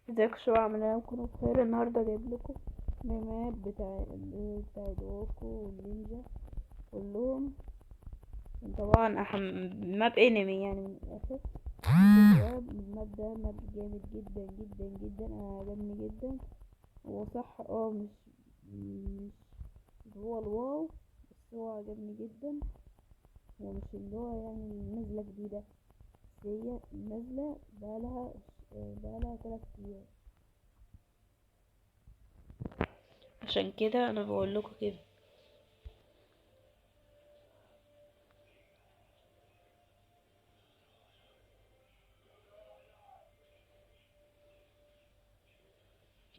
ازيكم شباب، عاملين لكم بخير. النهارده جايب لكم ميمات بتاع دوكو والنينجا كلهم. طبعا ماب انمي يعني من الاخر. شباب الماب ده ماب جامد جدا جدا جدا، انا عجبني جدا. هو صح مش هو الواو، بس هو عجبني جدا. هو مش اللي هو يعني نازله جديده، بس هي نازله بقالها 3 ايام، عشان كده انا بقول لكم كده.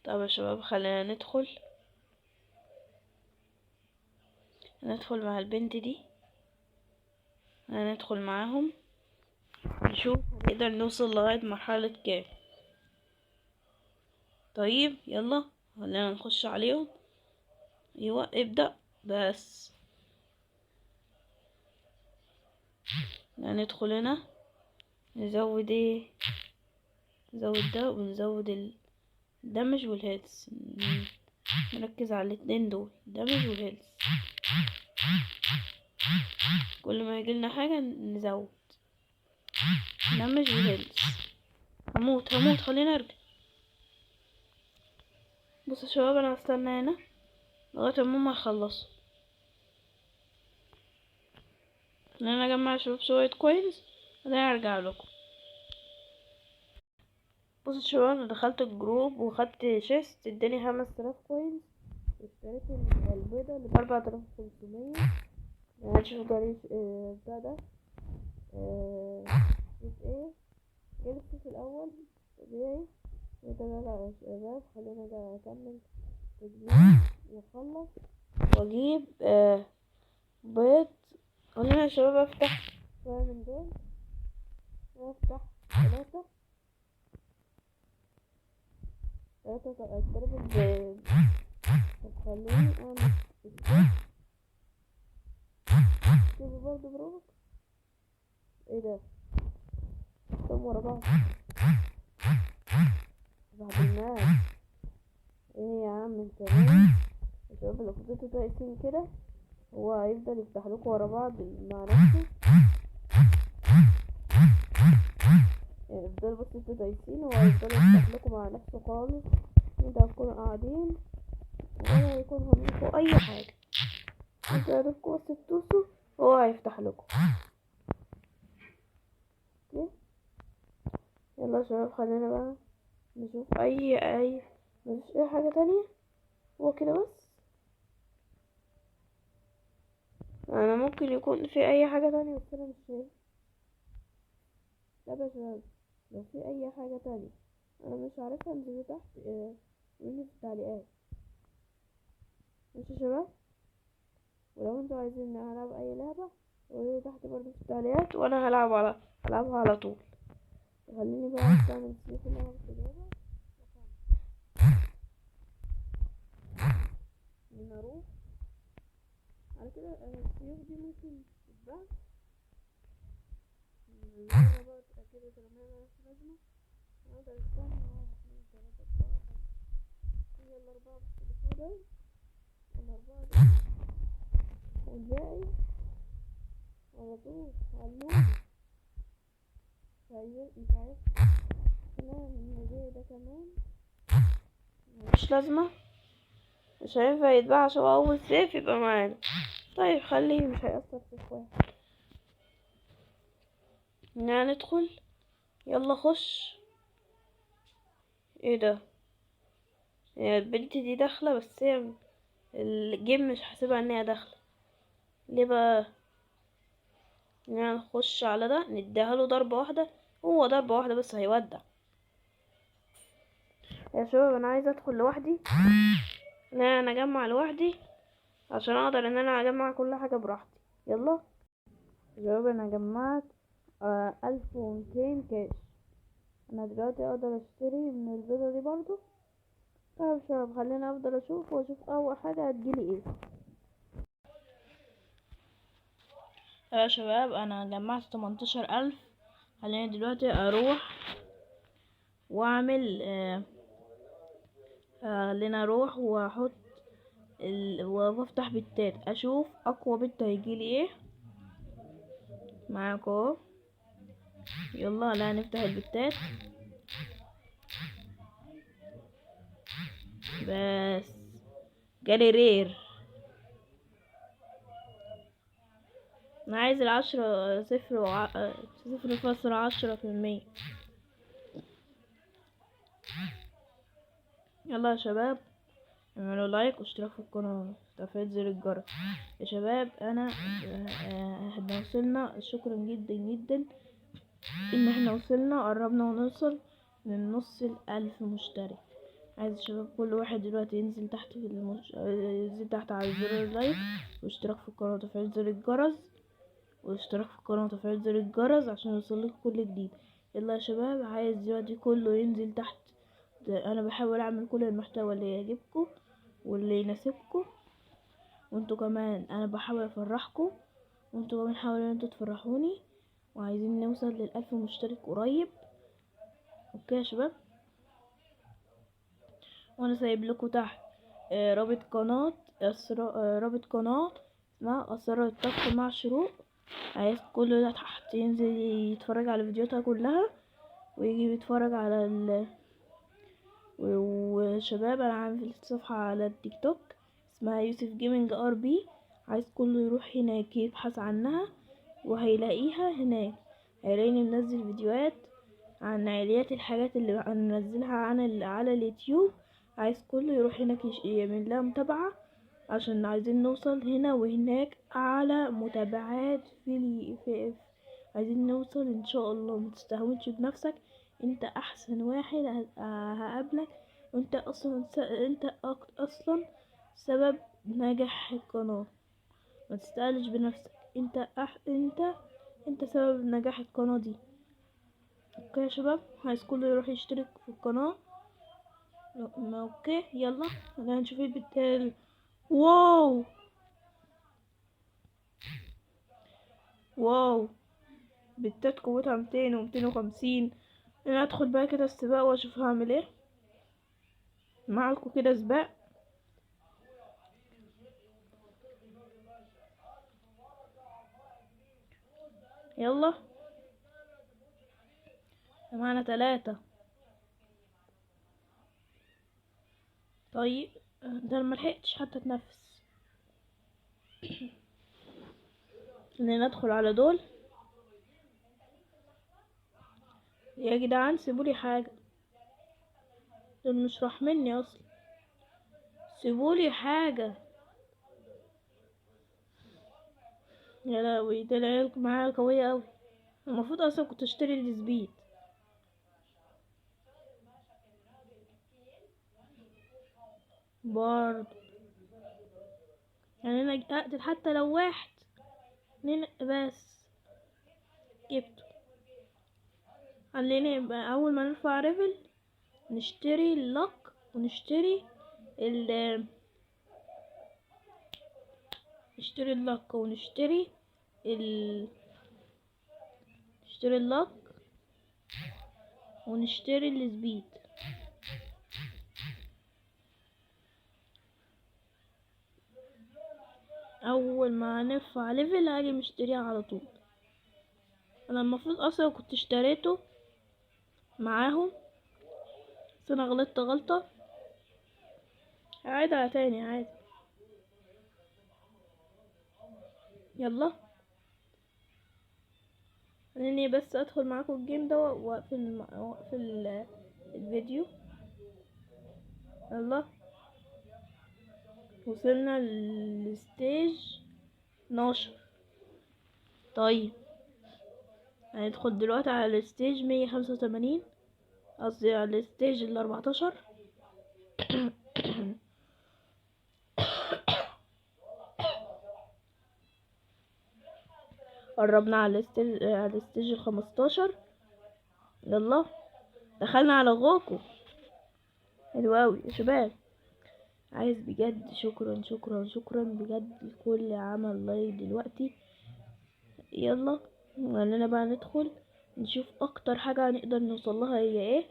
طب يا شباب، خلينا ندخل مع البنت دي، هندخل معاهم نشوف هنقدر نوصل لغاية مرحلة كام. طيب يلا خلينا نخش عليهم. ايوه ابدأ بس. ندخل هنا، نزود نزود ده ونزود الدمج والهيلث. نركز على الاتنين دول، الدمج والهيلث. كل ما يجيلنا حاجة نزود دمج والهيلث. هموت خلينا ارجع. بص يا شباب، انا هستنى هنا لغاية ما يخلصوا. خلينا اجمع يا شباب شوية كوينز بعدين ارجع لكم. بص يا شباب، انا دخلت الجروب وخدت شيست اداني 5000 كوينز، واشتريت البيضة اللي ب4500. هنشوف جريش بتاع ده شوف ايه جلسة في الاول طبيعي. وده بقى يا شباب، خلينا بقى اكمل تجميع واخلص واجيب بيض. خلينا يا شباب افتح شوية من دول وافتح 3 اتضرب طب خليني اعمل شوفوا برضه بروبك. ايه ده؟ طب ورا بعض بعد الناس. ايه يا عم انت مين؟ يا شباب لو فضلتوا دايسين كده هو هيفضل يفتح لكم ورا بعض مع نفسه. يعني افضلوا بس انتوا دايسين هو هيفضل يفتح لكم مع نفسه خالص. انتوا هتكونوا قاعدين ولا هيكون همكم اي حاجة، انتوا يا دوبكم بس تدوسوا هو هيفتح لكم. اوكي يلا يا شباب، خلينا بقى نشوف مفيش اي حاجة تانية. هو كده بس. انا ممكن يكون في اي حاجة تانية بس انا مش شايف. طب يا شباب، لو في اي حاجة تانية انا مش عارفها انزلوا تحت قولولي في التعليقات. ماشي يا شباب، ولو انتوا عايزين نلعب اي لعبة قولولي تحت برضه في التعليقات وانا هلعبها على طول. خليني بقى استعمل السيوف اللي انا كنت جايبها من اروح على كده. السيوف دي ممكن تتباع مرة بقى كده طالما هي ملهاش لازمة. اقدر استنى 1 2 3 4 هي ال4 بس اللي فوق دول، ال4 دول والباقي على طول علموني. مش عارف كمان الموضوع ده كمان مش لازمة، مش هينفع يتباع عشان هو أول سيف يبقى معانا. طيب خليه، مش هيأثر في اخوان. ندخل يلا خش. ايه ده؟ هي البنت دي داخلة بس هي الجيم مش حاسبها ان هي داخلة. ليه بقى؟ نخش على ده نديها له ضربة واحدة، هو ضربة واحدة بس هيودع. يا شباب انا عايزة ادخل لوحدي، لا انا اجمع لوحدي عشان اقدر ان انا اجمع كل حاجة براحتي. يلا يا شباب، انا جمعت 1200 كاش. انا دلوقتي اقدر اشتري من البيضة دي برضو. طيب يا شباب، خلينا افضل اشوف واشوف اول حاجة هتجيلي ايه. يا شباب انا جمعت 18000. خليني دلوقتي اروح واعمل خلينا اروح واحط وافتح بتات اشوف اقوى بت هيجيلي ايه معاك اهو. يلا لا نفتح البتات بس جالي رير. انا عايز 0.10%. يلا يا شباب اعملوا لايك واشتراك في القناة وتفعيل زر الجرس يا شباب. انا احنا وصلنا، شكرا جدا جدا ان احنا وصلنا، قربنا ونوصل من نص 1000 مشترك. عايز الشباب كل واحد دلوقتي ينزل تحت ينزل تحت على زر اللايك واشتراك في القناة وتفعيل زر الجرس عشان يوصلك كل جديد. يلا يا شباب عايز دلوقتي كله ينزل تحت. انا بحاول اعمل كل المحتوى اللي يعجبكم واللي يناسبكم، وانتوا كمان انا بحاول افرحكم، وانتوا كمان حاولوا ان انتوا تفرحوني، وعايزين نوصل ل1000 مشترك قريب. اوكي يا شباب، وانا سايب لكم تحت رابط قناة اسمها اسرار الطبخ مع شروق. عايز كل ده تحت ينزل يتفرج على فيديوهاتها كلها ويجي يتفرج على وشباب انا عامل صفحة على التيك توك اسمها يوسف جيمنج ار بي. عايز كله يروح هناك يبحث عنها وهيلاقيها هناك. هيلاقيني منزل فيديوهات عن عائليات الحاجات اللي هننزلها على اليوتيوب. عايز كله يروح هناك يعمل لها متابعة عشان عايزين نوصل هنا وهناك على متابعات عايزين نوصل ان شاء الله. متستهونش بنفسك، انت احسن واحد هقابلك، وانت اصلا سبب نجاح القناة. ما تستقلش بنفسك، انت سبب نجاح القناة دي. اوكي يا شباب، عايز كله يروح يشترك في القناة. اوكي يلا هنشوف البتال. واو واو بتات قوتها 200 و250. انا ادخل بقى كده السباق واشوف هعمل ايه معاكم كده سباق. يلا معانا 3. طيب ده انا ملحقتش حتى اتنفس. خلينا ندخل على دول يا جدعان، سيبولي حاجة، دول مش راح مني اصلا، سيبولي حاجة. يا لهوي ده العيال معايا قوية اوي، المفروض اصلا كنت اشتري السبيد. برضه يعني انا اقتل حتى لو واحد بس جبته. خليني يبقى اول ما نرفع ريفل نشتري اللق ونشتري ال نشتري اللق ونشتري ال نشتري اللق ونشتري السبيد. اول ما نرفع ليفل هاجي مشتريها على طول. انا المفروض اصلا كنت اشتريته معاهم بس انا غلطت غلطة. هعيدها تاني عادي. يلا خليني بس ادخل معاكم الجيم ده واقفل الفيديو. يلا وصلنا للستيج 12. طيب هندخل دلوقتي على الستيج 185، قصدي على الستيج 14. قربنا على الستيج 15. يلا دخلنا على غوكو. حلو اوي يا شباب. عايز بجد شكرا شكرا شكرا بجد لكل عمل لايك دلوقتي. يلا خلينا بقى ندخل نشوف اكتر حاجة هنقدر نوصلها هي ايه.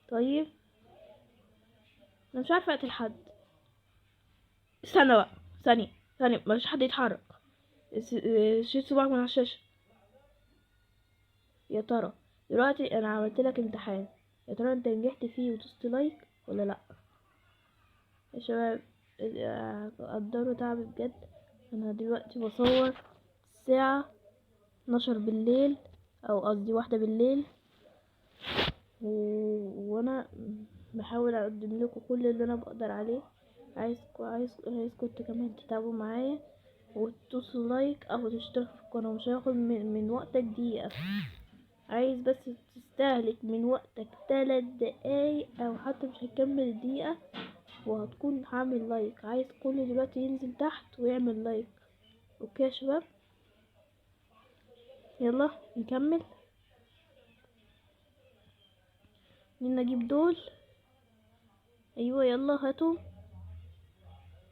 طيب انا مش عارفه اقتل حد. استنى بقى، ثانيه مش حد يتحرك. شيل صباعك من على الشاشه. يا ترى دلوقتي انا عملت لك امتحان، يا ترى انت نجحت فيه ودوست لايك ولا لا؟ يا شباب قدروا تعبي بجد. انا دلوقتي بصور الساعه 12 بالليل، او قصدي 1 بالليل، وانا بحاول اقدم لكم كل اللي انا بقدر عليه. عايزكم كمان تتابعوا معايا وتدوسوا لايك او تشتركوا في القناه. مش هياخد من وقتك دقيقه، عايز بس تستهلك من وقتك 3 دقايق او حتى مش هتكمل دقيقه وهتكون عامل لايك. عايز كله دلوقتي ينزل تحت ويعمل لايك. اوكي يا شباب، يلا نكمل. نجيب دول. ايوه يلا هاتوا.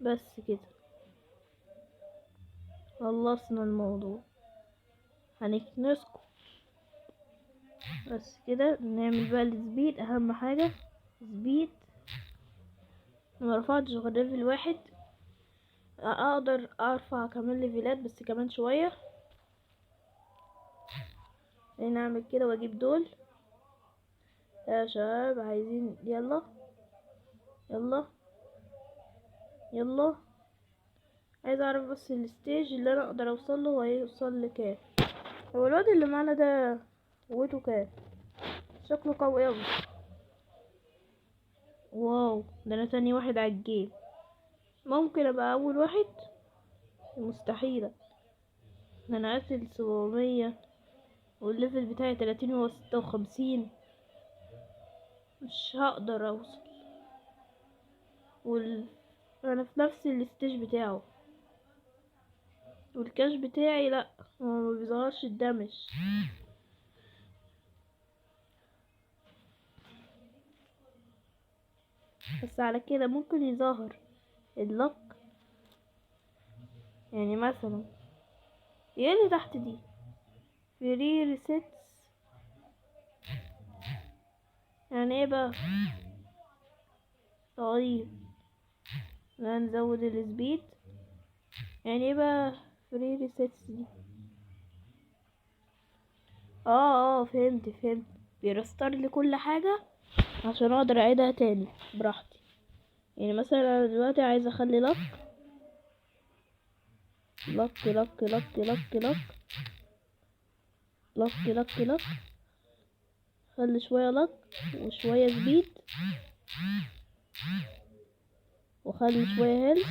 بس كده خلصنا الموضوع. هنكنسكم. بس كده نعمل بقى السبيد، اهم حاجة سبيد. ما رفعتش غير ليفل 1. اقدر ارفع كمان ليفلات بس كمان شوية. نعمل كده واجيب دول يا شباب. عايزين يلا يلا يلا. عايز اعرف بس الستيج اللي انا اقدر اوصل له وهيوصل لكام. هو الواد اللي معانا ده قوته كام؟ شكله قوي اوي. واو، ده انا تاني واحد على الجيم. ممكن ابقى اول واحد؟ مستحيلة. ده انا قاتل 700 والليفل بتاعي 30 و 56. مش هقدر اوصل. انا في نفس الستيج بتاعه والكاش بتاعي لا، هو ما بيظهرش الدمج. بس على كده ممكن يظهر اللك. يعني مثلا ايه اللي تحت دي؟ فري ريسيتس يعني ايه بقى؟ طيب لا نزود السبيد. يعني ايه بقى فري ريسيتس دي؟ فهمت. بيرستر لي كل حاجة عشان اقدر اعيدها تاني براحتي. يعني مثلا انا دلوقتي عايزه اخلي لك لك لك لك لك لك لك لك لك. خلي شويه لك وشويه سبيد وخلي شويه هيلث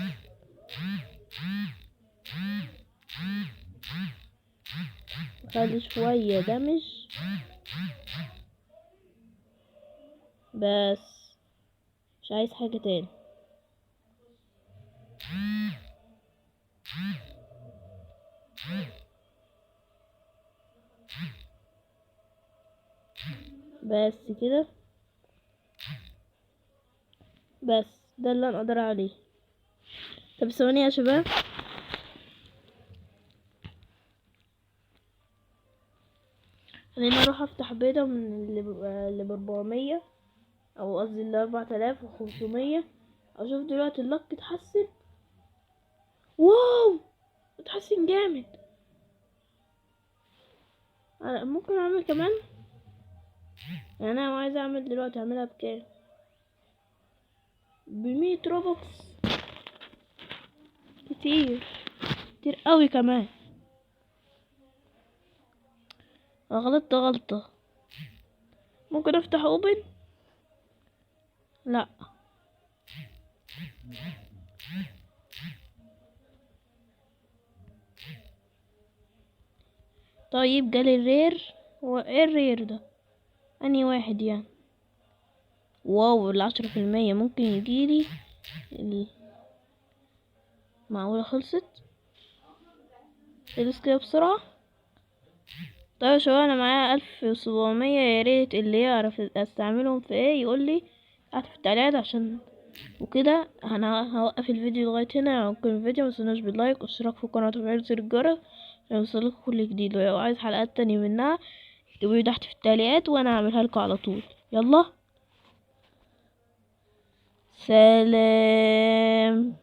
وخلي شويه دمج. بس مش عايز حاجه تاني. بس كده. بس ده اللي انا اقدر عليه. طب ثواني يا شباب. خليني اروح افتح بيضة من اللي ب400 او قصدي اللي 4500. اشوف دلوقتي اللك اتحسن. واو اتحسن جامد. أنا ممكن اعمل كمان. يعني انا عايزه اعمل دلوقتي اعملها بكام؟ ب100 روبوكس. كتير قوي كمان. غلطت غلطة. ممكن افتح اوبن؟ لا. طيب جالي الرير. هو ايه الرير ده؟ اني واحد يعني. واو ال10% ممكن يجيلي معقولة خلصت؟ خلص كده بسرعة. طيب يا شباب انا معايا 1700. ياريت اللي يعرف استعملهم في ايه يقولي تحت في التعليقات. عشان وكده انا هوقف الفيديو لغاية هنا. ممكن الفيديو متنسوش باللايك والاشتراك في القناة وتفعيل زر الجرس عشان يوصلكوا كل جديد. ولو عايز حلقات تانية منها اكتبولي تحت في التعليقات وانا هعملها لكم على طول. يلا سلام.